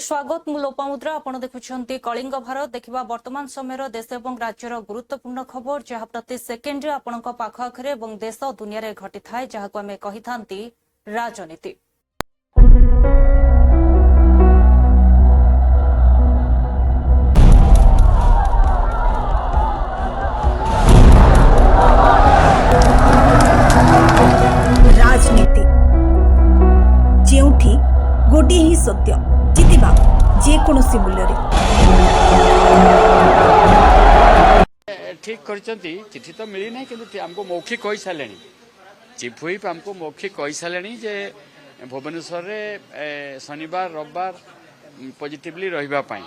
स्वागत मु लोपामुद्रा आपण देखुछंती कलिंग भारत देखिबा वर्तमान समय देश एवं राज्यर गुरुत्वपूर्ण खबर जहाँ प्रति सेकेंड आपणक पाख आखरे एवं देश दुनिया रे घटी थाए जहाको आमे कहिथांती राजनीति। राजनीति जेउठी गोटे ही सत्य जितिबा जेकोसी मूल्य ठीक करचंती चिट्ठी तो मिली नहीं किंतु हमको मौखिक कही सारे चीफ व्हिप हमको मौखिक कही सारे जे भुवनेश्वर रे शनिवार रविवार पॉजिटिवली रहिबा पई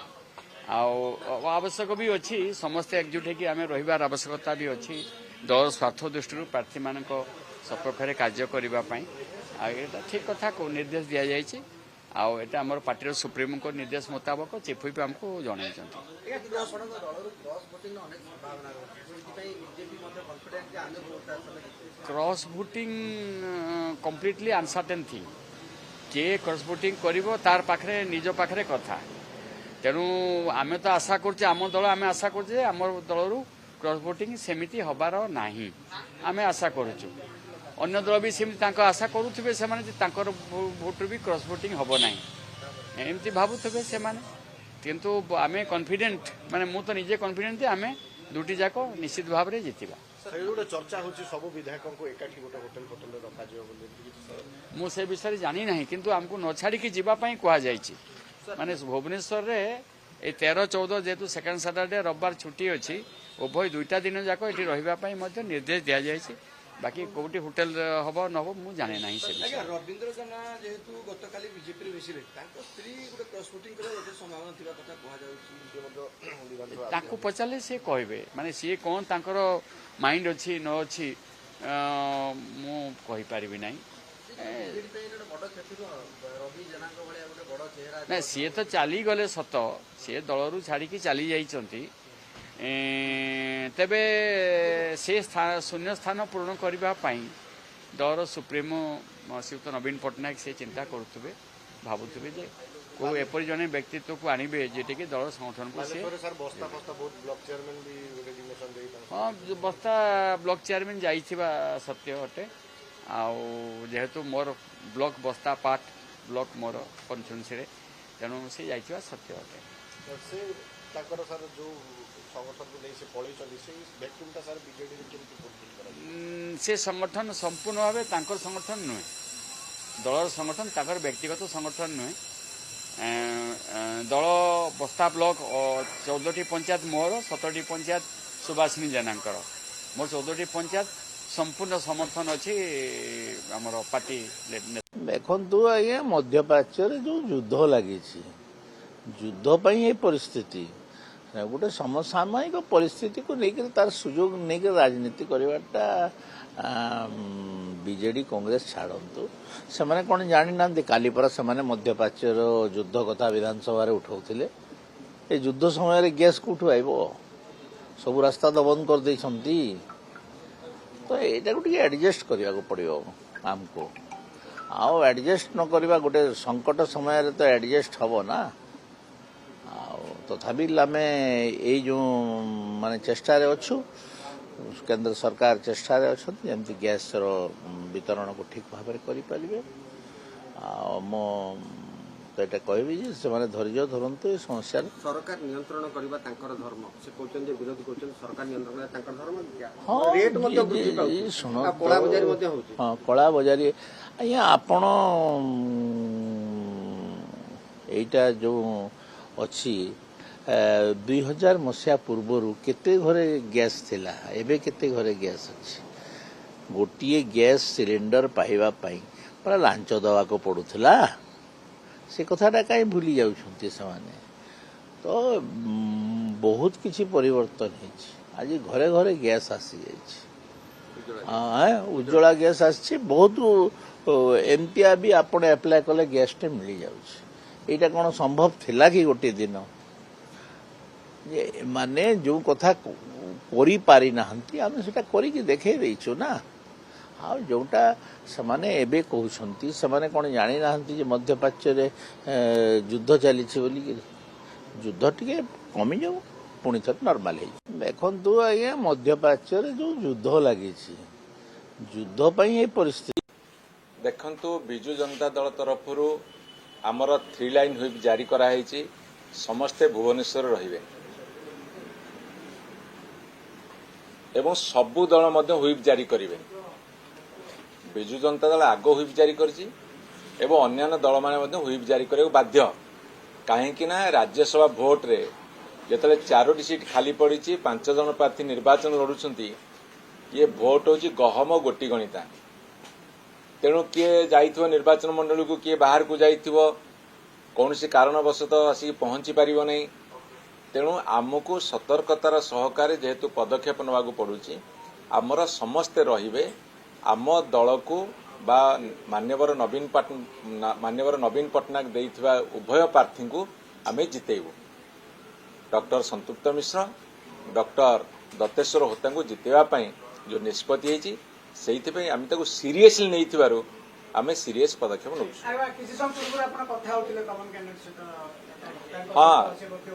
आवश्यक भी अच्छी समस्ते एकजुट होकर आम रही आवश्यकता भी अच्छी दल स्वार्थ दृष्टि प्रार्थी मान सपक्ष कार्य करने ठीक कथा को निर्देश दि जाए आटा आम पार्टी सुप्रीमो को निर्देश मुताबक चीफ व्हिप हमको जन cross voting completely uncertain thing किए क्रॉस वोटिंग करिवो तार पाखरे निज पाखरे कथा तेणु आम तो आशा करछे आम दल आम आशा करछे आम दल क्रॉस वोटिंग सेमिति हबार नाही आम आशा करूछु अन्य दल भी सेमती आशा करुवे से भोट भी क्रॉस वोटिंग हम ना एमती भावुवे से किंतु आम कॉन्फिडेंट माने मु तो निजे कॉन्फिडेंट आम दुटी जाक निश्चित भाव में जीतवा चर्चा होची सब विधायकों को एकाठी गोटे होटल होटल रखा जियो बोली मु से विषय जानी नहीं किंतु हमको न छाड़ी की जीवा पई कहा जायछि माने भुवनेश्वर रे ए 13 14 जेतु सेकंड सैटरडे रविवार छुट्टी अछि उभय दुईटा दिन जाक एठी रहिबा पई मध्ये निर्देश दिया जायछि बाकी कोटी होटल हबो न हबो मु जाने नहीं से रविंद्र जना जेहेतु गतकाली बीजेपी रे बेसी ताको स्त्री गोटे क्रॉस वोटिंग करे गोटे संभावना थिबा कथा कहा जाउछि ताको पचाले से कहबे माने से कोन तांकर माइंड अछि न अछि मु कहि परिबि नाही ना सी तो चली गले सत सी दल रू छाड़ी चली जाइछंती तेबे से शून्य स्थान पूर्ण करने दल सुप्रीमो श्रीयुक्त नवीन पट्टनायक से चिंता करुवे भावुवे जे को एपरी जने व्यक्तित्व को आनिबे जेटे कि दल संगठन को से हाँ बस्ता ब्लॉक चेयरमैन जाइथिबा सत्य अटे जेहेतु मोर ब्लॉक बस्ता पार्ट ब्लॉक मोर कन्स्टिट्यूएंसी तेणु से जाइथिबा सत्य अटे से संगठन संपूर्ण भाव संगठन नुहे दल संगठन ताकर व्यक्तिगत संगठन नुहे दल बस्ता ब्लॉक 14टी पंचायत मोर 17टी पंचायत सुभाषिनी जेनांकर मोर 14टी पंचायत संपूर्ण समर्थन अच्छी आमर पार्टी देखु आज्ञा मध्यप्राच्य जो युद्ध लगी युद्ध ये परिस्थिति गोटे समसामयिक परिस्थिति को लेकर तार सुजोग नहीं राजनीति करवाटा बीजेडी कांग्रेस छाड़ू से मैंने कौन जानी ना काली पर से मध्यप्राच्यर युद्ध कथा विधानसभा उठाऊले ये युद्ध समय गैस कौटू आइब सब रास्ता तो बंद कर देइछंती तो यहाँ को एडजस्ट करने को पड़ो आमको आउ एडजस्ट न करवा गोटे संकट समय तो एडजस्ट हम ना तथापि आमे ये जो माने चेष्टा रे अच्छु केंद्र सरकार चेष्टा रे अछंती एमती गैस रो वितरण को ठीक भाव में करि परिबे मो तो एटा कहबी जे से माने धैर्य धरंतु ए समस्या सरकार नियंत्रण करबा तांकर धर्म से कहउछन जे विरोध कहउछन सरकार नियंत्रण करबा तांकर धर्म रेट मध्ये वृद्धि पाउ सुनो कला बाजारी मध्ये होउछ हां कला बाजारी आया आपण एटा जो अच्छी 2000 मसीहा पूर्वर केते घरे गैस थिला एबे केते घरे गैस अछि गोटिए गैस सिलेंडर पाइबा पई पूरा लांच दवा को पड़ुथला से कथाटा कहीं भूली जाउछंती समाने तो बहुत किछि परिवर्तन हेछि आज घरे घरे गैस आसी जाइछि उज्ज्वला गैस आछि बहुत एमतिया भी आपण अप्लाई कले गैस टे मिली जाउछि एटा कोन संभव थिला कि गोटे दिन माने जो कथा करी पारि नाहंती आमे सेटा करी कि देखे देइछु ना ଆଉ ଯୋଉଟା ସେମାନେ ଏବେ କହୁଛନ୍ତି ସେମାନେ କ'ଣ ଜାଣିନାହାନ୍ତି ଯେ ମଧ୍ୟପ୍ରାଚ୍ୟରେ ଯୁଦ୍ଧ ଚାଲିଛି ବୋଲିକିରି ଯୁଦ୍ଧ ଟିକେ କମିଯାଉ ପୁଣି ଥରେ ନର୍ମାଲ ହେଇଯିବ। ଦେଖନ୍ତୁ ଆଜ୍ଞା ମଧ୍ୟପ୍ରାଚ୍ୟରେ ଯୋଉ ଯୁଦ୍ଧ ଲାଗିଛି ଯୁଦ୍ଧ ପାଇଁ ଏ ପରିସ୍ଥିତି। ଦେଖନ୍ତୁ ବିଜୁ ଜନତା ଦଳ ତରଫରୁ ଆମର 3 ଲାଇନ୍ ହୁଇପ୍ ଜାରି କରାଯାଇଛି। ସମସ୍ତେ ଭୁବନେଶ୍ୱର ରହିବେ ଏବଂ ସବୁ ଦଳ ମଧ୍ୟ ହୁଇପ୍ ଜାରି କରିବେ। ବିଜୁ ଜନତା ଦଳ ଆଗ ହୁଇପ୍ ଜାରି କରିଛି ଏବଂ ଅନ୍ୟାନ୍ୟ ଦଳମାନେ ମଧ୍ୟ ହୁଇପ୍ ଜାରି କରିବାକୁ ବାଧ୍ୟ। କାହିଁକି ନା ରାଜ୍ୟସଭା ଭୋଟରେ ଯେତେବେଳେ 4ଟି ସିଟ୍ ଖାଲି ପଡ଼ିଛି 5 ଜଣ ପ୍ରାର୍ଥୀ ନିର୍ବାଚନ ଲଢୁଛନ୍ତି ଇଏ ଭୋଟ ହେଉଛି ଗହମ ଗୋଟି ଗଣିତା। ତେଣୁ କିଏ ଯାଇଥିବ ନିର୍ବାଚନ ମଣ୍ଡଳୀକୁ କିଏ ବାହାରକୁ ଯାଇଥିବ କୌଣସି କାରଣବଶତଃ ଆସିକି ପହଞ୍ଚି ପାରିବ ନାହିଁ। ତେଣୁ ଆମକୁ ସତର୍କତାର ସହକାରେ ଯେହେତୁ ପଦକ୍ଷେପ ନେବାକୁ ପଡୁଛି ଆମର ସମସ୍ତେ ରହିବେ। ଆମ ଦଳକୁ ବା ମାନ୍ୟବର ନବୀନ ପଟ୍ଟନାୟକ ଦେଇଥିବା ଉଭୟ ପ୍ରାର୍ଥୀଙ୍କୁ ଆମେ ଜିତେଇବୁ। ଡକ୍ଟର ସନ୍ତୁପ୍ତ ମିଶ୍ର ଡକ୍ଟର ଦତ୍ତେଶ୍ୱର ହୋତାଙ୍କୁ ଜିତେଇବା ପାଇଁ ଯେଉଁ ନିଷ୍ପତ୍ତି ହେଇଛି ସେଇଥିପାଇଁ ଆମେ ତାକୁ ସିରିୟସଲି ନେଇଥିବାରୁ ଆମେ ସିରିୟସ୍ ପଦକ୍ଷେପ ନେଉଛୁ। ହଁ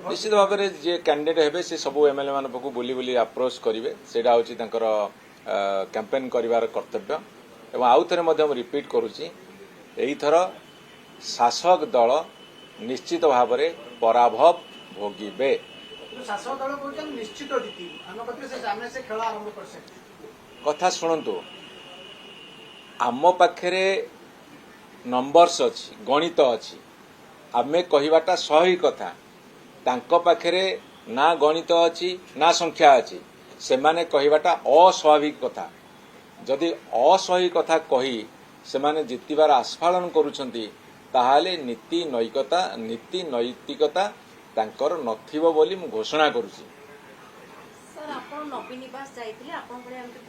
ନିଶ୍ଚିତ ଭାବରେ ଯିଏ କ୍ୟାଣ୍ଡିଡେଟ୍ ହେବେ ସେ ସବୁ ଏମ୍ଏଲ୍ଏ ମାନଙ୍କ ପାଖକୁ ବୁଲି ବୁଲି ଆପ୍ରୋଚ୍ କରିବେ। ସେଇଟା ହେଉଛି ତାଙ୍କର କ୍ୟାମ୍ପେନ୍ କରିବାର କର୍ତ୍ତବ୍ୟ। ଏବଂ ଆଉ ଥରେ ମଧ୍ୟ ମୁଁ ରିପିଟ୍ କରୁଛି ଏଇଥର ଶାସକ ଦଳ ନିଶ୍ଚିତ ଭାବରେ ପରାଭବ ଭୋଗିବେ। କଥା ଶୁଣନ୍ତୁ ଆମ ପାଖରେ ନମ୍ବର୍ସ ଅଛି ଗଣିତ ଅଛି ଆମେ କହିବାଟା ସ୍ୱାଭାବିକ କଥା। ତାଙ୍କ ପାଖରେ ନା ଗଣିତ ଅଛି ନା ସଂଖ୍ୟା ଅଛି ସେମାନେ କହିବାଟା ଅସ୍ୱାଭାବିକ କଥା। ଯଦି ଅସ୍ୱାଭାବିକ କଥା କହି ସେମାନେ ଜିତିବାର ଆସ୍ଫାଳନ କରୁଛନ୍ତି ତାହେଲେ ନୀତି ନୈତିକତା ତାଙ୍କର ନଥିବ ବୋଲି ମୁଁ ଘୋଷଣା କରୁଛି। सर आपण नवीन निवास जाइथिले आपण भले हमके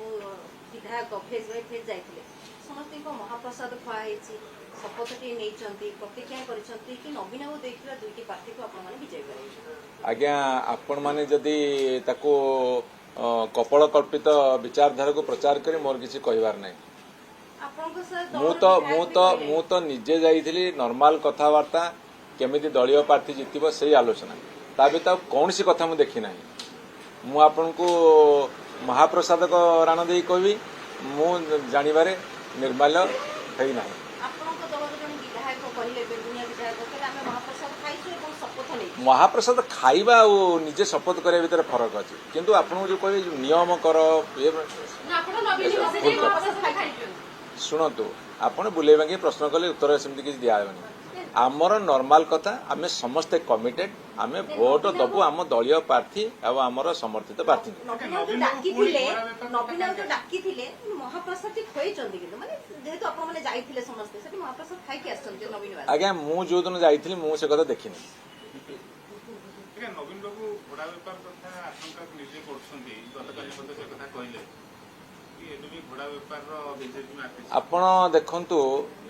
विधायक फेज बाय फेज जाइथिले समस्त को महाप्रसाद खुआइछि शपथटी नैचंती प्रतिज्ञा करिसंती कि नवीन बाबू देखिला दुईटी पार्टी को आपण माने विजय करिवे। आज्ञा आपण माने जदि ताको कपल कल्पित विचारधारा को प्रचार करी मोर किसी कहबार नै। मु तो निजे जाइथिली नॉर्मल कथावार्ता केमिति दलीय प्रार्थी जितिबो सेही आलोचना ता व्यतीत कौनसी कथा मु देखि नाही। मु आपनको महाप्रसाद को राण दे कहबी मु जानिबारे निर्माल्य है ना। महाप्रसाद खाइबा और निजे शपथ करने भीतर फरक अच्छे किंतु आपको जो कहे नियम कर शुणु आपड़ बुलेबा प्रश्न कले उत्तर सेमती किसी दिहबनी आमर नॉर्मल कथा आम समस्ते कमिटेड आम भोट दबु आम दलीय प्रार्थी और आमर समर्थित प्रार्थी। आज्ञा मु जो दिन जाइथिली मु से कथा देखिनी। नवीन बाबू घोड़ा बेपार कथा आशंका निजे करछंती गतकाली मते से कथा कहले कि एबे भी घोड़ा बेपार रो बीजेपी में आछि। आपण देखंतु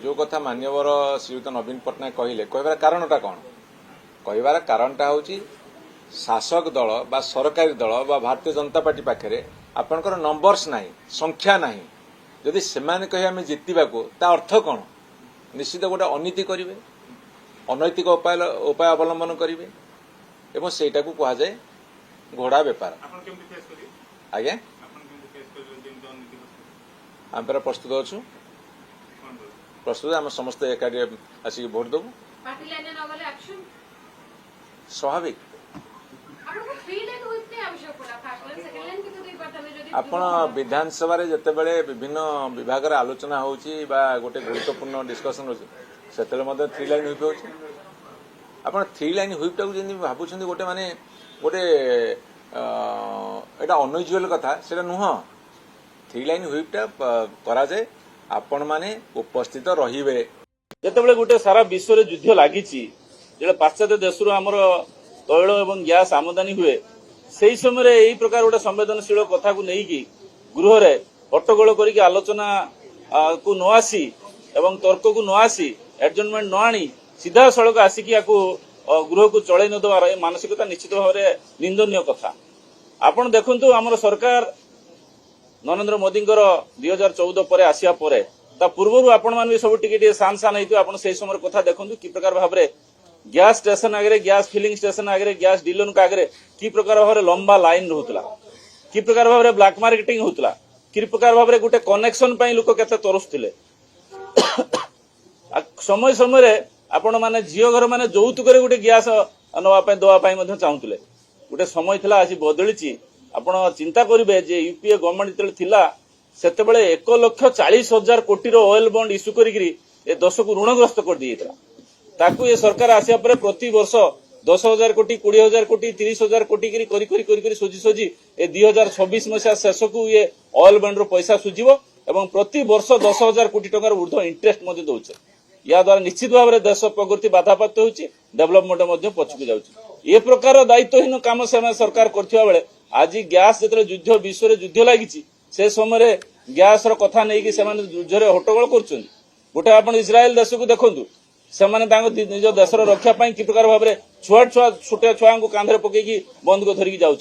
जो कथा मान्यवर श्रीयुत नवीन पट्टनायक कहले कहबार कारणटा कोन कहबार कारणटा होची शासक दल बा सरकारी दल बा भारतीय जनता पार्टी पाखरे आपनकर नंबर्स नाही संख्या नाही जदि सेमाने कहि आमे जितिबाको ता अर्थ कोन निश्चित गोटे अनीति करिवे अनैतिक उपाय अवलंबन करिवे एवं सेटा को कहा जाए घोड़ा बेपार। आज्ञा आम पे प्रस्तुत अच्छु प्रस्तुत आम समस्त एकाठी आसिक भोट देबू स्वाभाविक। आपण विधानसभा जितेबाला विभिन्न विभाग आलोचना होची बा गोटे गुरुत्वपूर्ण डिस्कसन होची सेतेले मध्य 3 लाइन हुई होची आप 3 लाइन हुईपटा को भावुं गोटे माने गोटे एटा अनयूजुअल कथा से नुह 3 लाइन हुईपटा करा जाए आपण माने उपस्थित रहिबे। जेतेबेले गोटे सारा विश्व रे युद्ध लागिछि जे पाश्चात्य देशरु हमर तैल एवं गैस आमदानी हुए सेही समय एही प्रकार गोटे संवेदनशील कथा को नेकी गृह रे हट्टगोल करिक आलोचना को न आसी एवं तर्क को न आसी एडजमेंट न आनी सीधा सड़क आसिक गृह को चल न देवार मानसिकता निश्चित भाव में निंदनीय कथा। आपण देखंतु आमर सरकार नरेंद्र मोदी 2014 पर आसिया पर ता पूर्व आपण मान भी सब टिके सान सान होती आपण से समय कथा देखु कि प्रकार भाव में गैस स्टेशन आगे गैस फिलिंग स्टेशन आगे गैस डीलर आगे कि प्रकार भाव में लंबा लाइन रोला कि प्रकार भाव में ब्लैक मार्केटिंग होता कि प्रकार भाव में गोटे कनेक्शन लोक केते तरसुले समय समय आपण माने झील घर माने যৌতুक गोटे गैस नवाई दवाई चाहूले गोटे समय थिला आज बदली आपण चिंता करेंगे जे यूपीए गवर्नमेंट जो सेतेबेले 1,40,000 कोटी ऑयल बॉन्ड इश्यू करी देश को ऋणग्रस्त कर दिया ताकू ये सरकार आसिया पर प्रति वर्ष 10,000 कोटी 20,000 कोटी 30,000 कोटी करी सोझी सोझी ए 2026 मसीहा शेष को ये ऑयल बॉन्ड रो पैसा सुझिबो एवं प्रति वर्ष 10,000 कोटी टंकार ऊर्ध्व इंटरेस्ट मध्य दौचे या द्वारा निश्चित भाव में देश प्रगति बाधाप्राप्त होची डेवलपमेंट पछकु जाउची ये प्रकार दायित्वहीन काम से सरकार करथिबा बेले आज गैस जो युद्ध विश्व में युद्ध लगी से समय गैस कथा नहीं से युद्धरे हट्टगोल कर गोटे आप इस्राएल देश को देखु से निज देश रक्षा कि प्रकार भाव में छुआ छुआ छोटे छुआ को कांधे पकईकि बंदूक धरिकी जाऊँ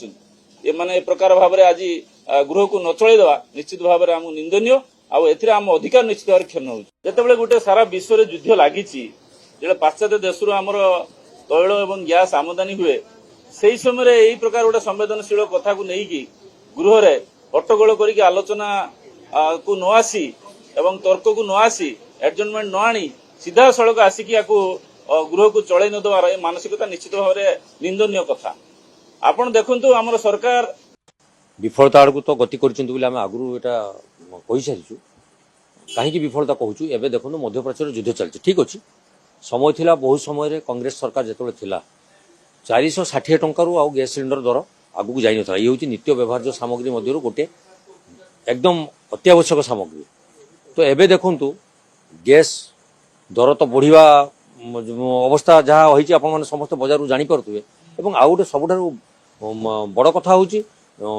ये प्रकार भाव में आज गृह को न चलईदेवा निश्चित भाव में आम निंदनीय आम अधिकार निश्चित भाव क्षण होते गोटे सारा विश्व में युद्ध लगी पाश्चात्य देश आमर तैल और गैस आमदानी हुए से समय यही प्रकार गोटे संवेदनशील कथा को लेकिन गृह में हट्टगोल करके आलोचना को न आसी एवं तर्क को न आसी एडजमेंट न आनी सीधा सड़क आसिक गृह को चल न देवार मानसिकता निश्चित भाव में निंदनीय कथा आपण देखु आम सरकार विफलता आड़ को तो गति कर आगु कही सारी कहीं विफलता कहूँ एवं देखो मध्यप्राच्य युद्ध चलती ठीक अच्छे समय थिला बहुत समय कांग्रेस सरकार जो थिला 460 टंका रू गैस सिलिंडर दर आगू जाई नथा ये हूँ नित्य व्यवहार्य सामग्री मध्य गोटे एकदम अत्यावश्यक सामग्री तो एबे देखंतु गैस दर तो बढ़िया अवस्था जहाँ होती आप समस्त बजार जानी पारुथिबे एवं आउ गोटे सबुठारु बड़ कथा हूँ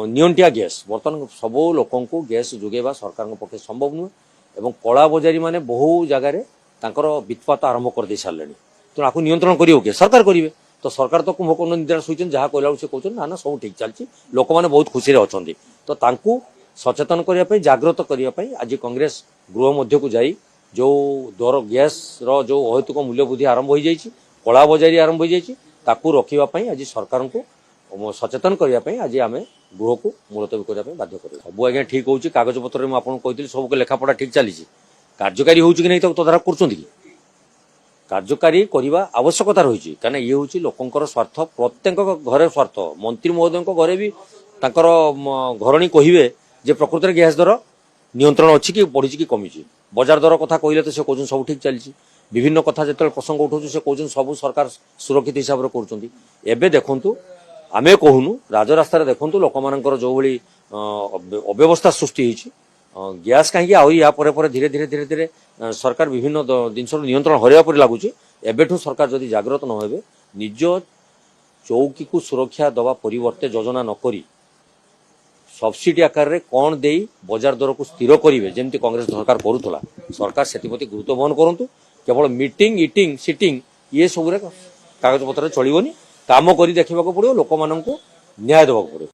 नियंटिया गैस बर्तमान सब लोकन को गैस जोगेबा सरकार पक्षे संभव नुहे एवं कला बजारी माने बहु जगार तांकर वित्पात आरंभ कर दे सारे तेणु आपको नियंत्रण करियो सरकार करेंगे तो सरकार तो कुंभकर्ण निद्रा शोचन जहाँ कहला से कहते ना ना सब ठीक चलती लोक मैंने बहुत खुशी अच्छा तो तांकू सचेतन करने जागृत करने आज कांग्रेस गृह मध्य को जाई जो दर गैस रो अहेतुक मूल्य वृद्धि आरंभ हो जाए कला बजारी आरंभ हो जाए रखापी आज सरकार को सचेतन करने आज आम गृह को मुलतवी करने बाध्य कर सब आज्ञा ठीक हो कागज पत्र में आपको कही सब लेखापढ़ा ठीक चली कार्यकारी हो कि नहीं तो तदारख कर कार्यकारी करने आवश्यकता रही कहीं ये हूँ लोकंर स्वार्थ प्रत्येक घरे स्वार्थ मंत्री महोदय घरे भी तांकर घरणी कहे जे प्रकृत में गैस दर नियंत्रण अच्छी कि बढ़ी कि कमी बजार दर कथा कहले तो से कहते सब ठीक चलती विभिन्न कथा जो प्रसंग उठाऊ से कहते सब सरकार सुरक्षित हिसाब से कर देखु आमे कहूनु राजरास्तार देखु लोक मानकर जो भली अव्यवस्था सृष्टि गैस कहीं आहरी या धीरे धीरे धीरे धीरे सरकार विभिन्न जिन नियंत्रण हरवा पर लगुच एबेठू सरकार जदि जागृत न होबे निज चौकी को सुरक्षा दवा परिवर्ते योजना नकरी सब्सिडी आकार रे कौन दे बजार दर को स्थिर करेंगे जमी कांग्रेस सरकार करूला सरकार से गुरुत्व बहन करूँ केवल मीटिंग इटिंग सिटिंग ये सब कागज पत्र चलनी काम कर देखा पड़ो लोक मान न्याय देवा पड़ो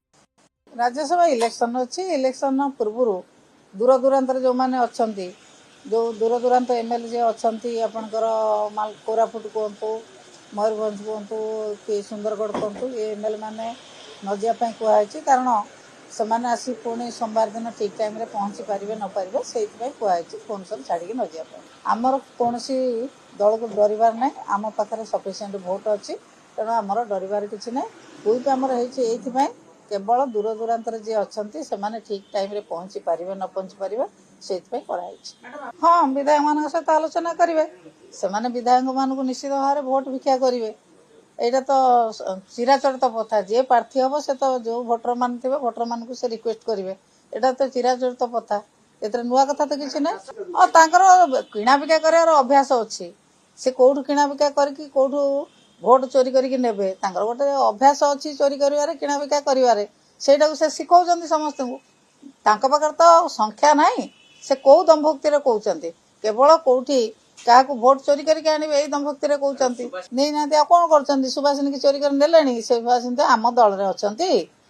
राज्यसभा इलेक्शन अच्छी इलेक्शन पूर्व दूर दूरांतर जो मैंने अच्छा जो दूर दूरांत एमएलए अच्छी आपणकर कोरापुट कहतु मयूरभंज कहतु कि सुंदरगढ़ कहतु ये एमएलए मैंने न जावाई कहुई कारण से आसी पुणी सोमवार दिन ठीक टाइम रे पहुँची पारे न पारे से कहुई फोन सब छाड़ी न जावाई आमर कौन दल को डरबार ना आम पाखे सफिसीयंट भोट अच्छी तेणु आमर डरबार किसी ना हुई आमर होती केवल दूर दूरांतर जी अच्छा से ठीक टाइम रे पहुँची पारे न पहुँची पारे से हाँ विधायक मान सहित आलोचना करेंगे से विधायक मान को निश्चित भाव में भोट भिक्षा करेंगे यहाँ तो चिराचरित प्रथा जी प्रार्थी हम से तो जो भोटर मान थे भोटर मान को से रिक्वेस्ट करेंगे यहाँ तो चिराचरित प्रथा एत नुआ कथा तो किसी ना और किणा बिका कर अभ्यास अच्छी से कौटू किणा बिका करके कौटू भोट चोरी करके नेबे गोटे अभ्यास अच्छी चोरी कर किणा बिका कर से शिखौं समस्त पाखे तो संख्या नहीं से कौ दंभक्ति कहते केवल कौटी क्या भोट चोरी करके आने यही दंभक्ति कहते नहीं ना कौन कर सुभाषिनी की चोरी कर नेले सुभाषिनी तो आम दल में अच्छा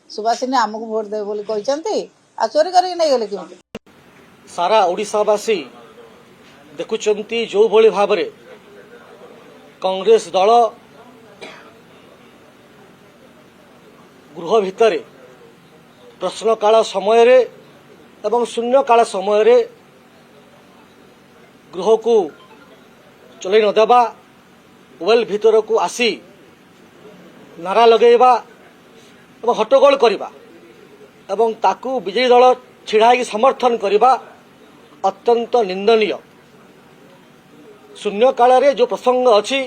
सुभाषिनी आमको भोट देवे बोली कहते ଆଉ ଚୋରି କରିକି ନେଇଗଲେ କେମିତି? सारा ओडिशावासी देखुचंती जो भली भाबरे कांग्रेस दल गृह भितर प्रश्नकाल समय एवं शून्यकाल समय गृह को चलई नदेवा वेल भितर को आसी नारा लगेवा एवं हट्टगोल करवा एवं ताकू विजेयी दल छिड़ा समर्थन करवा अत्यंत निंदनीय। शून्य काल रे जो प्रसंग अच्छी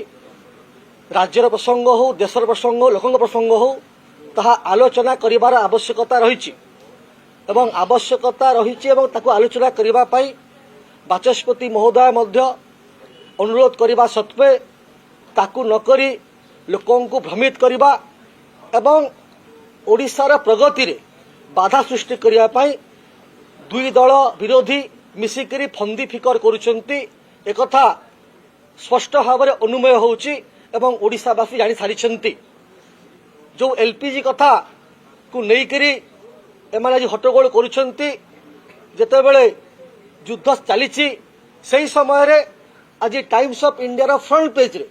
राज्यर प्रसंग हो देशर प्रसंग हो लोक प्रसंग हो ताहा आलोचना करिवार आवश्यकता रही एवं आवश्यकता रही ताकू आलोचना करने पाई बाचस्पति महोदय मध्य अनुरोध करने सत्वे ताकू नकरी लोकों को भ्रमित करवा एवं ओडिशार प्रगति रे बाधा सृष्टि करने पाई दुई दल विरोधी मिसिकरी फंदी फिकर करुचंती एकथा स्पष्ट भाव में अनुमय होउची एवं ओडिशावासी जानी सारी जो एलपीजी कथा को लेकरी एमाने आज हट्टगोल करुचंती जेतेबेले युद्ध चली सही समय रे आज टाइम्स ऑफ इंडिया रो फ्रंट पेज रे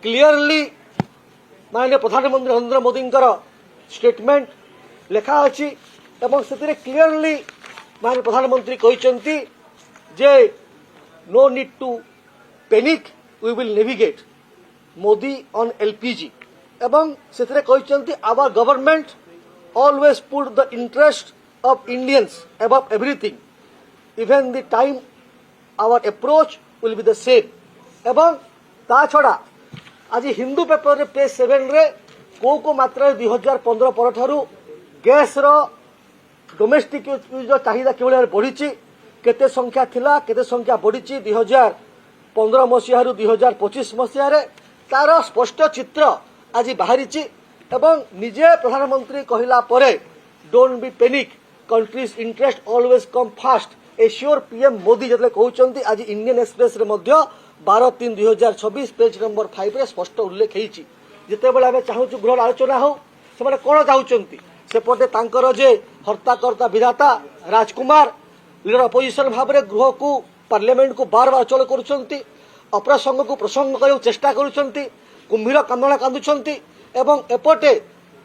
क्लियरली माननीय प्रधानमंत्री नरेंद्र मोदी स्टेटमेंट लेखा अछि एवं से क्लियरली माननीय प्रधानमंत्री कहते जे no need to panic we will navigate Modi on LPG एवं से कहते our government always put the interest of Indians above everything even the time our approach will be the same एवं ता छड़ा आज हिंदू पेपर रे पेज 7 रे को मात्रा 2015 पर ठारू गैस रो डोमेस्टिक यूज चाहिदा कि बढ़ी केते संख्या थिला केते संख्या बढ़ी 2015 मसीह 2025 मसीह तार स्पष्ट चित्र आज बाहरी एवं निजे प्रधानमंत्री कहला परे don't be panic countries interest always come fast assure PM Modi जतले कहउचंती आज इंडियन एक्सप्रेस रे मध्य 12/3/2026 पेज नंबर 5 रे स्पष्ट उल्लेख हेछि जेते बेले आमे चाहूछु गृह आलोचना हो से माने कोन चाहउचंती सेपटे तांकर जे हर्ताकर्ता विधाता राजकुमार लीडर अपोजिशन भाव में गृह को पार्लियामेंट को बार बार अचल करुछंती अप्रसंग को प्रसंग करने चेष्टा करुछंती कुंभीर कांदणा कांदुछंती एवं एपटे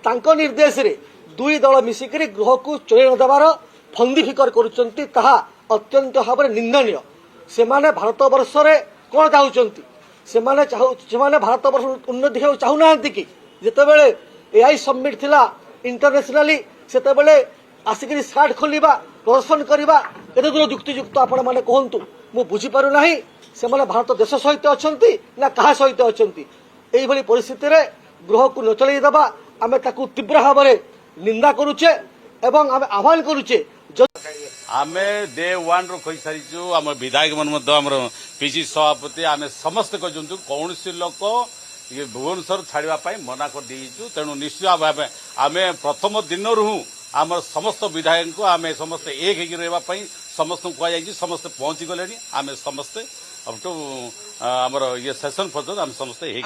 तांको निर्देश रे दुई दल मिसिकरी गृह को चोरी न देवार फंदी फिकर करुछंती ताहा अत्यंत भाव में निंदनीय। से माने भारत वर्ष रे कोन चाहउछंती से माने भारत वर्ष उन्नति हो चाहू नांती कि जेतेबेले एआई समिट थिला इंटरनेशनली सेतेबेले आसिकरी सार्ट खोलिबा प्रदर्शन करवा एते दूर युक्तियुक्त आपण माने कहंतु मु बुझी पारु नाही से माने भारत देश सहित अछंती ना कहा सहित अछंती एई भली परिस्थिति रे गृह को न चलै दबा आमे ताकू तीव्र भाव में निंदा करूचे एवं आमे आह्वान करूचे आमे डे 1 रो कहि सारिछु हम विधायक मन मध्य हमर पीसी सभापति आमे समस्त कहजंतु कौनसी लोक ये भुवनेश्वर छाड़ा मना कर देइछु तेणु निश्चय भाव आम प्रथम दिन रू आम समस्त विधायक को आम समस्त एक होगा समस्त कहुई समस्ते पहुंची गले आम समस्ते अब टू आमर ये सेशन पर्यटन आम समस्ते एक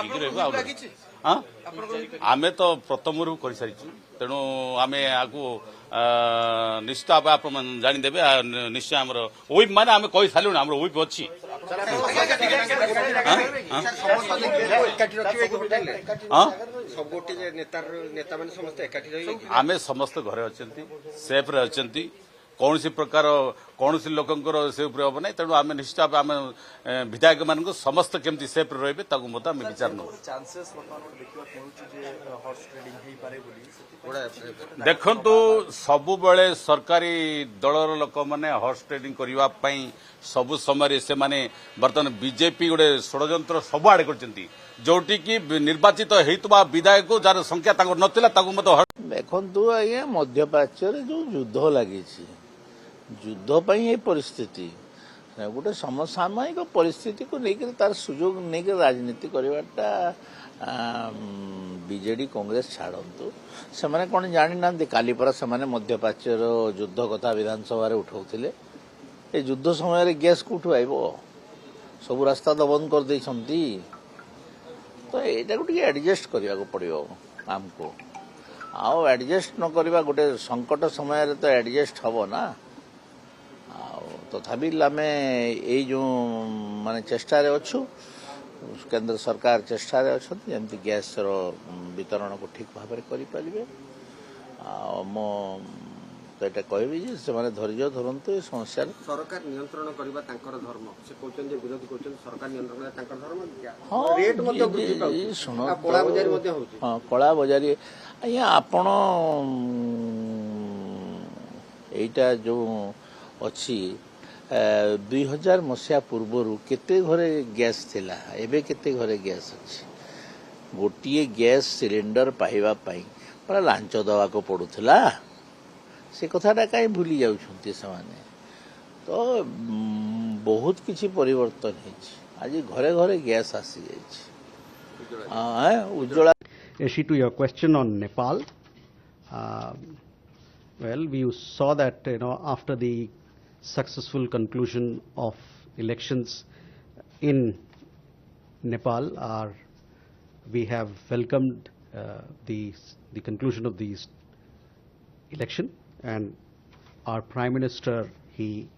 आम तो प्रथम रू कर सारी तेणु आम आपको निश्चित भाव आप जानीदेवे निश्चय आम वीप मान आम कही सारू आम वीप अच्छी आम समस्त घरे अच्छा सेफ रे अच्छा कौन प्रकार कौन लोकंर से हम ना तेणु आम निश्चित भाव आम विधायक मान समस्त केमती सेफ रे आम विचार न देखु सबु बेले सरकारी दलर लोक मैंने हॉर्स ट्रेडिंग करने सबु समय से माने बर्तमान बीजेपी गोटे षड्यंत्र सबुआड़े जोटी की निर्वाचित होता विधायक जार संख्या नथिला देखु आज्ञा मध्यप्राच्य जो युद्ध लगी युद्ध ये परिस्थिति गोटे समसामयिक परिस्थिति को लेकर तार सुजोग नहीं राजनीति करवाटा बीजेडी कांग्रेस छाड़ू से मैंने कौन जानी ना काली परा से मध्यप्राच्यर युद्ध कथा विधानसभा उठाऊले ये युद्ध समय गैस कौटू आइब सब रास्ता तो बंद कर देइछंती तो यहाँ को एडजस्ट करने को पड़ो आमको आउ एडजस्ट न करवा गोटे संकट समय तो एडजस्ट हम ना तथापि आम यो माने चेष्टा अच्छु केंद्र सरकार चेष्टा अच्छा जमी गैस वितरण को ठीक भाव में करें मो तो ये कहबी से धैर्य धरतु ये समस्या सरकार नियंत्रण करबा तांकर धर्म से कहउछन जे विरोध करछन सरकार नियंत्रण करे तांकर धर्म हाँ रेट मध्ये वृद्धि पाउछ सुनो कला बजारी मध्ये होउछ हाँ कला बजारी आज्ञा आपण एटा जो अच्छी 2000 मसीहा पूर्वर केते घरे गैस थिला एबे केते घरे गैस अच्छी गोटे गैस सिलेंडर पाइबा पाई बड़ा लांच दवा को पड़ुला से कथाटा कहीं भूली जाउछंती समाने तो बहुत किछि परिवर्तन हेछि आज घरे घरे गैस आसी जाइछि Ujjwala Yashi, to your question on Nepal, well, we saw that after the successful conclusion of elections in Nepal, we have welcomed the conclusion of these election, and our Prime Minister he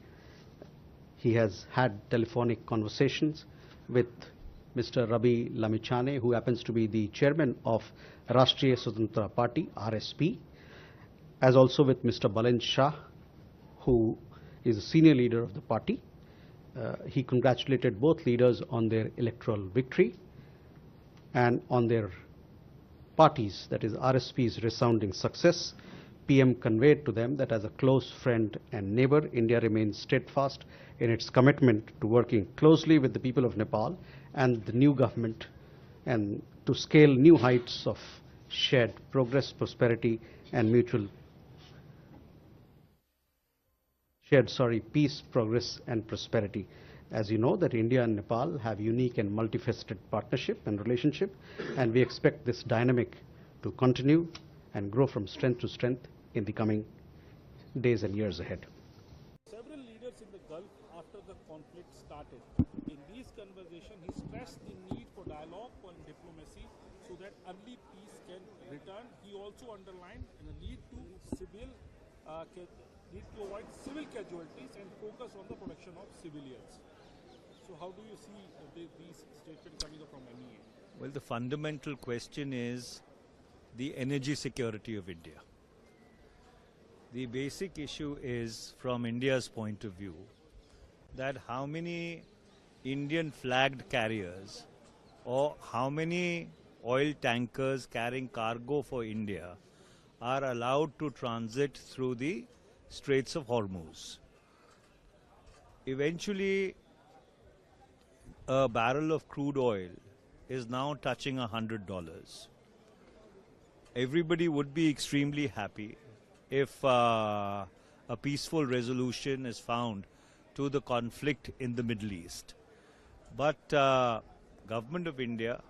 has had telephonic conversations with Mr. Rabi Lamichhane, who happens to be the chairman of Rashtriya Swatantra Party, RSP, as also with Mr. Balen Shah, who is a senior leader of the party. He congratulated both leaders on their electoral victory and on their parties, that is RSP's resounding success. PM conveyed to them that as a close friend and neighbor, India remains steadfast in its commitment to working closely with the people of Nepal and the new government and to scale new heights of shared progress, prosperity and peace, progress and prosperity. As you know that India and Nepal have unique and multifaceted partnership and relationship, and we expect this dynamic to continue and grow from strength to strength in the coming days and years ahead. Several leaders in the Gulf after the conflict started. In these conversations, he stressed the need for dialogue and diplomacy so that early peace can return. He also underlined the need to avoid civil casualties and focus on the protection of civilians. So how do you see these statements coming up from MEA? Well, the fundamental question is the energy security of India. The basic issue is, from India's point of view, that how many Indian flagged carriers or how many oil tankers carrying cargo for India are allowed to transit through the Straits of Hormuz. Eventually, a barrel of crude oil is now touching $100. Everybody would be extremely happy if a peaceful resolution is found to the conflict in the Middle East. But Government of India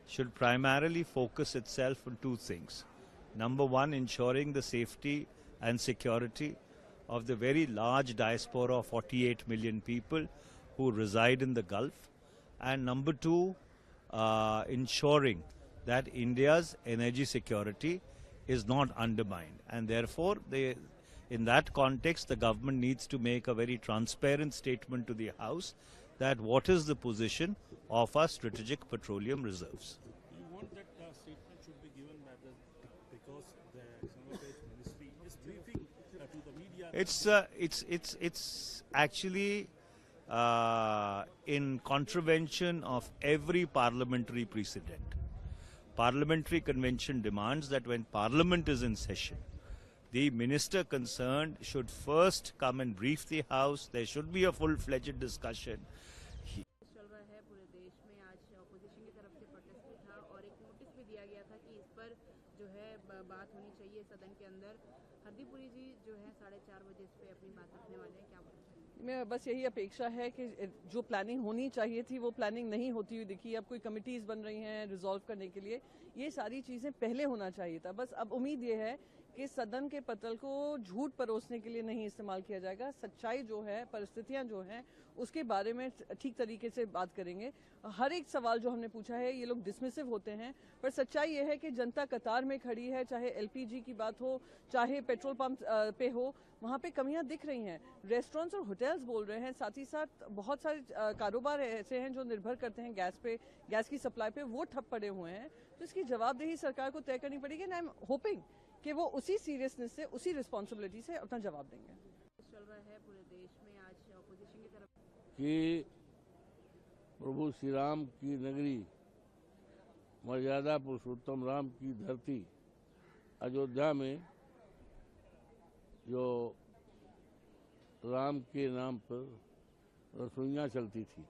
should primarily focus itself on two things. Number one, ensuring the safety and security of the very large diaspora of 48 million people who reside in the Gulf. And number two, ensuring that India's energy security is not undermined. And therefore, in that context, the government needs to make a very transparent statement to the House that what is the position of our strategic petroleum reserves. Do you want that statement should be given by because the External Affairs Ministry is briefing to the media? It's actually in contravention of every parliamentary precedent. Parliamentary convention demands that when Parliament is in session, the minister concerned should first come and brief the House. There should be a full-fledged discussion. चल रहा है पूरे देश में आज opposition की तरफ से प्रोटेस्ट भी था और एक नोटिस भी दिया गया था कि इस पर जो है बात होनी चाहिए सदन के अंदर। हरदीप पुरी जी जो है 4:30 बजे इस पे अपनी बात रखने वाले हैं, क्या बोलेंगे? मैं बस यही अपेक्षा है कि जो प्लानिंग होनी चाहिए थी वो प्लानिंग नहीं होती हुई दिखी। अब कोई कमिटीज बन रही हैं रिजॉल्व करने के लिए, ये सारी चीज़ें पहले होना चाहिए था। बस अब उम्मीद ये है कि सदन के पटल को झूठ परोसने के लिए नहीं इस्तेमाल किया जाएगा। सच्चाई जो है, परिस्थितियां जो हैं, उसके बारे में ठीक तरीके से बात करेंगे। हर एक सवाल जो हमने पूछा है, ये लोग डिसमिसिव होते हैं, पर सच्चाई ये है कि जनता कतार में खड़ी है, चाहे एलपीजी की बात हो, चाहे पेट्रोल पंप पे हो, वहाँ पे कमियां दिख रही हैं। रेस्टोरेंट्स और होटल्स बोल रहे हैं, साथ ही साथ बहुत सारे कारोबार ऐसे हैं जो निर्भर करते हैं गैस पे, गैस की सप्लाई पे, वो ठप पड़े हुए हैं। तो इसकी जवाबदेही सरकार को तय करनी पड़ेगी। एंड आई एम होपिंग कि वो उसी सीरियसनेस से, उसी रिस्पॉन्सिबिलिटी से अपना जवाब देंगे। चल रहा है पूरे देश में, आज ऑपोजिशन की तरफ कि प्रभु श्री राम की नगरी, मर्यादा पुरुषोत्तम राम की धरती अयोध्या में जो राम के नाम पर रसोइयाँ चलती थी,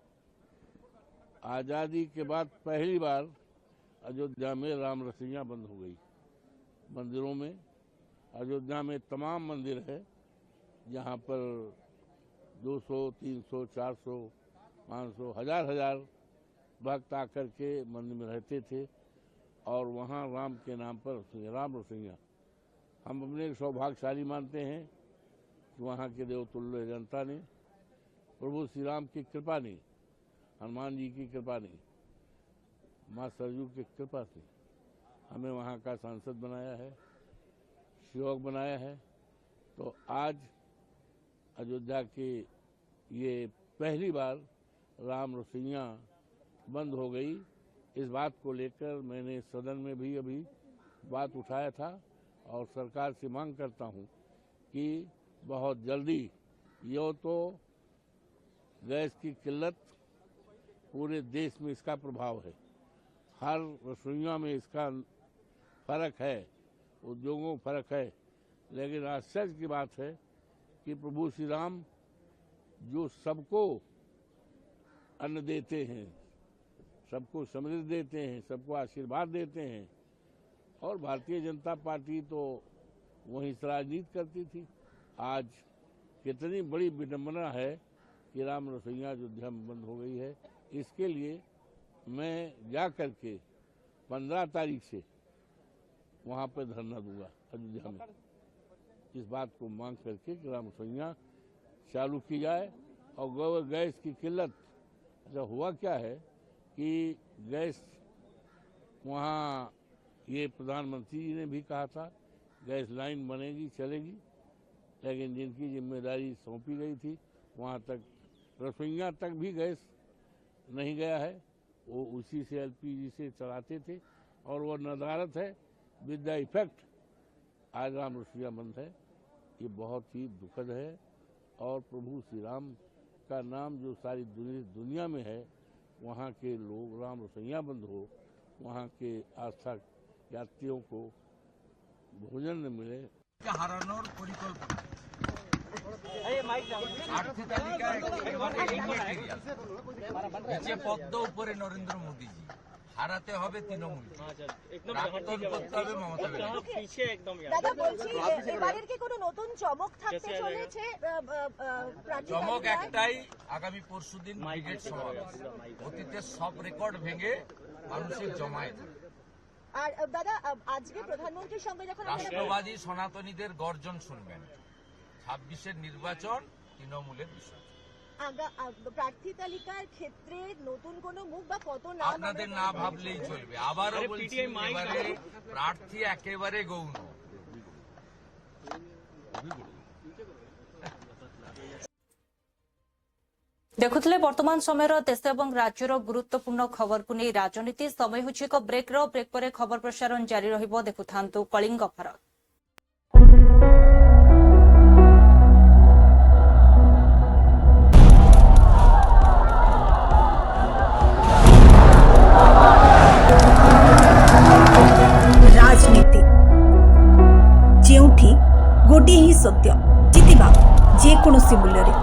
आज़ादी के बाद पहली बार अयोध्या में राम रसोइयाँ बंद हो गई। मंदिरों में, अयोध्या में तमाम मंदिर है जहाँ पर 200, 300, 400, 500, हजार भक्त आकर के मंदिर में रहते थे और वहाँ राम के नाम पर राम रसोइयाँ। हम अपने सौभाग्यशाली मानते हैं कि वहाँ के देवतुल्य जनता ने, प्रभु श्री राम की कृपा ने, हनुमान जी की कृपा ने, माँ सरयू की कृपा से हमें वहाँ का सांसद बनाया है, सेवक बनाया है। तो आज अयोध्या के ये पहली बार राम रसोइयाँ बंद हो गई। इस बात को लेकर मैंने सदन में भी अभी बात उठाया था और सरकार से मांग करता हूँ कि बहुत जल्दी, यो तो गैस की किल्लत पूरे देश में इसका प्रभाव है, हर रसोइयों में इसका फर्क है, उद्योगों में फर्क है, लेकिन आश्चर्य की बात है कि प्रभु श्री राम जो सबको अन्न देते हैं, सबको समृद्धि देते हैं, सबको आशीर्वाद देते हैं, और भारतीय जनता पार्टी तो वहीं से राजनीति करती थी। आज कितनी बड़ी विडंबना है कि राम रसोइयाँ अयोध्या में बंद हो गई है। इसके लिए मैं जा करके 15 तारीख से वहाँ पर धरना दूंगा अयोध्या में, इस बात को मांग करके कि राम रसोइयाँ चालू की जाए। और गैस की किल्लत, अच्छा हुआ क्या है कि गैस वहाँ, ये प्रधानमंत्री जी ने भी कहा था गैस लाइन बनेगी, चलेगी, लेकिन जिनकी जिम्मेदारी सौंपी गई थी वहाँ तक रसोइयाँ तक भी गैस नहीं गया है। वो उसी से एलपीजी से चलाते थे और वो नदारत है, विद द इफेक्ट आज राम रसोइयाँ बंद है। ये बहुत ही दुखद है और प्रभु श्री राम का नाम जो सारी दुनिया में है, वहाँ के लोग, राम रसोइयाँ बंद हो, वहाँ के आस्था यात्रियों को भोजन न मिले। হারানোর পরিকল্পনা নিচে পদ্ম, উপরে নরেন্দ্র মোদীজি, হারাতে হবে তৃণমূল, প্রাক্তন করতে হবে মমতা ব্যানার্জি। দাদা বলছি এবারের কি কোনো নতুন চমক থাকতে চলেছে? চমক একটাই, আগামী পরশুদিন ব্রিগেড সমাবেশ, অতীতের সব রেকর্ড ভেঙে মানুষের জমায়েত। আর দাদা আজকে প্রধানমন্ত্রীর সঙ্গে যখন রাষ্ট্রবাদী সনাতনীদের গর্জন শুনবেন। 26-এর নির্বাচন তৃণমূলের বিষয়। প্রার্থী তালিকার ক্ষেত্রে নতুন কোনো মুখ বা কত নাম আপনাদের না ভাবলেই চলবে। আবারও বলছি, এবারে প্রার্থী একেবারে গৌণ। ଦେଖୁଥିଲେ ବର୍ତ୍ତମାନ ସମୟର ଦେଶ ଏବଂ ରାଜ୍ୟର ଗୁରୁତ୍ୱପୂର୍ଣ୍ଣ ଖବରକୁ ନେଇ ରାଜନୀତି। ସମୟ ହେଉଛି ଏକ ବ୍ରେକ୍ର। ବ୍ରେକ୍ ପରେ ଖବର ପ୍ରସାରଣ ଜାରି ରହିବ। ଦେଖୁଥାନ୍ତୁ କଳିଙ୍ଗ ଭାରତ। ରାଜନୀତି ଯେଉଁଠି ଗୋଟିଏ ହିଁ ସତ୍ୟ ଜିତିବା ଯେକୌଣସି ମୂଲ୍ୟରେ।